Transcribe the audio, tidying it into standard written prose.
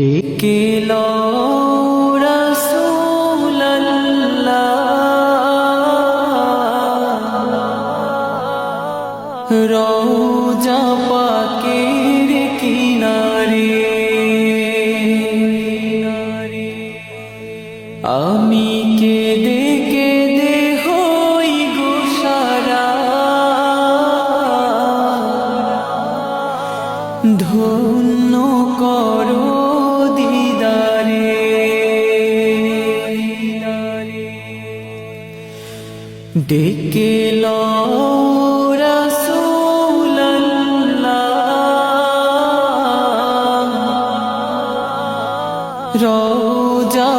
ডেকে লও রাসূলাল্লাহ, রওজা পাকের কিনারে। আমি কেঁদে কেঁদে হই গো সারা, ধন্য করো দিদারে। ডেকে লও রাসূলাল্লাহ, রওজা